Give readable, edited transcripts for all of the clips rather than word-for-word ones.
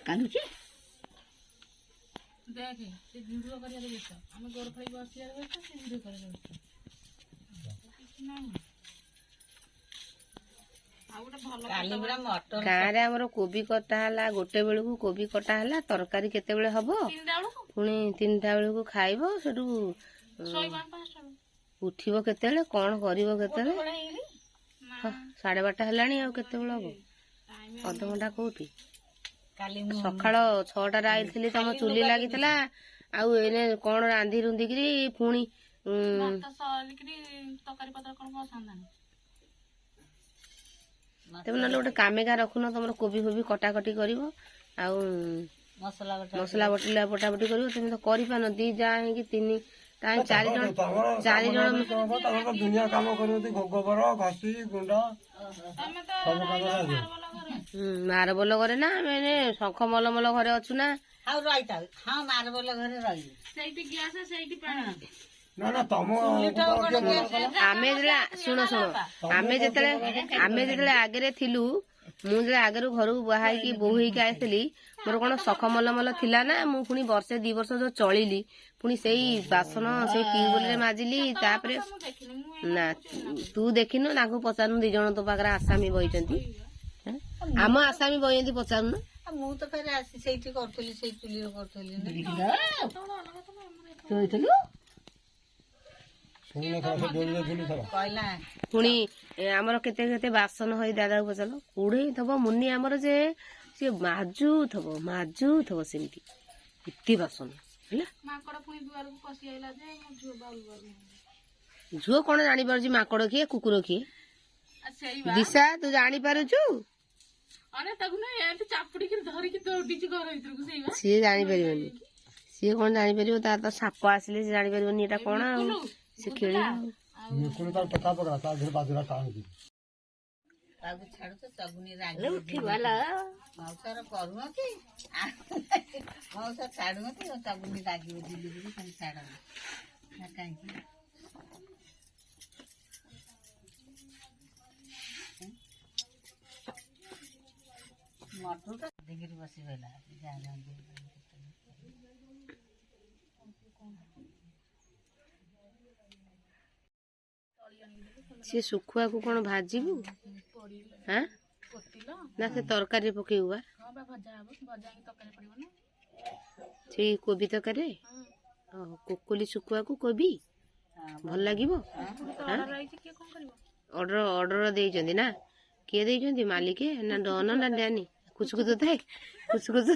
କାନ୍ଦୁଛି ଦେଖେ ସେ ଭିଡିଓ କରିବାରେ ବ୍ୟସ୍ତ ଆମେ ଗୋଡ଼ ଫଳି ବସିବାରେ ବ୍ୟସ୍ତ ସେ ଭିଡିଓ କରିବାରେ ବ୍ୟସ୍ତ କିଛି ନାହିଁ। ଆଉ ଗୋଟେ ଭଲ ଗାଁରେ ଆମର କୋବି କଟା ହେଲା, ଗୋଟେ ବେଳକୁ କୋବି କଟା ହେଲା, ତରକାରୀ କେତେବେଳେ ହବ, ପୁଣି 3ଟା ବେଳକୁ ଖାଇବ, ସେଠୁ ଉଠିବ କେତେବେଳେ, କଣ କରିବ କେତେବେଳେ, 12:30 ହେଲାଣି, ଆଉ କେତେବେଳେ ହବ, ଅଧଘଣ୍ଟା କୋଉଠି। ସକାଳ 6ଟାରେ ଆଇଥିଲି, ତମ ଚୁଲି ଲାଗିଥିଲା, ଆଉ ଏଇନେ କଣ ରାନ୍ଧି ରୁନ୍ଧିକିରି ପୁଣି ତେବେ ନହେଲେ ଗୋଟେ କାମିକା ରଖୁନ, ତମର କୋବି ଫୋବି କଟାକଟି କରିବ, ଆଉ ମସଲା ବଟିଲା ବଟାବଟି କରିବ। ତମେ ତ କରିପାରୁନ, 2 ଯା ହେଇକି 4 ଜଣ ଦୁନିଆ କାମ କରୁଛନ୍ତି, ଗୋବର ଘଷି ଗୁଣ୍ଡ ମାରବଲ ଘରେ ନା, ଆମେ ଶଙ୍ଖ ମଲମଲ ଘରେ ଅଛୁ ନା। ଆଉ ରହିଥାଉ, ହଁ ମାରବଲ ଘରେ ରହିବୁ, ସେଇଠି ଗ୍ୟାସ ସେଇଠି ପାଣି। ଆମେ ଶୁଣ ଆମେ ଯେତେବେଳେ ଆଗରେ ଥିଲୁ, ମୁଁ ଯେତେବେଳେ ଆଗରୁ ଘରକୁ ବାହା ହେଇକି ବୋହୂ ହେଇକି ଆସିଥିଲି, ମୋର କଣ ଶଖ ମଲମଲ ଥିଲା ନା। ମୁଁ ପୁଣି 1-2 ବର୍ଷ ଯୋଉ ଚଳିଲି, ପୁଣି ସେଇ ବାସନ ସେଇ ଟ୍ୟୁବୱେଲରେ ମାଜିଲି। ତାପରେ ନା ତୁ ଦେଖିନୁ, ତାଙ୍କୁ ପଚାରୁନୁ, 2 ଜଣ ତୋ ପାଖରେ ଆସାମୀ ବହିଛନ୍ତି, ଆମ ଆସାମୀ ବହିଛନ୍ତି, ପଚାରୁନୁ। ମୁଁ ତ ଫେରେ ଆସି ସେଇଠି କରୁଥିଲି, ସେଇ ଚୁଲିରେ କରୁଥିଲି। ପୁଣି ଆମର କେତେ କେତେ ବାସନ ହେଇ ଦାଦାକୁ ପଚାର, କୁଢେଇ ଥବ ମୁନି ଆମର, ଯେ ସିଏ ମାଜୁଥବ ସେମିତି, ଏତେ ବାସନ ହେଲା। ଝୁଅ କଣ ଜାଣିପାରୁଛି ମାଙ୍କଡ କିଏ କୁକୁର କିଏ? ଦିଶା ତୁ ଜାଣିପାରୁଛୁ? ସିଏ ଜାଣିପାରିବନି, ସିଏ କଣ ଜାଣିପାରିବ? ତାର ତ ସାପ ଆସିଲେ ସେ ଜାଣିପାରିବନି ଏଟା କଣ, ଆଉ ସେ ଖେଳିବ। ମଟରଟା ଦେଖିକି ବସି ଗଲା। ସେ ଶୁଖୁଆକୁ କଣ ଭାଜିବୁ ନା ସେ ତରକାରୀ ପକେଇବୁ? ବା ସେଇ କୋବି ତରକାରୀ, କୋକୋଲି ଶୁଖୁଆକୁ କୋବି ଭଲ ଲାଗିବ। ଅର୍ଡର ଦେଇଛନ୍ତି ନା? କିଏ ଦେଇଛନ୍ତି? ମାଲିକ ନା ଡନ ନା ଡ୍ୟାନି? କୁଚକୁଚ ଥାଏ, କୁଚକୁଚ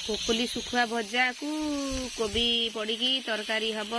କୋକୋଲି ଶୁଖୁଆ ଭଜାକୁ କୋବି ପଡିକି ତରକାରୀ ହବ।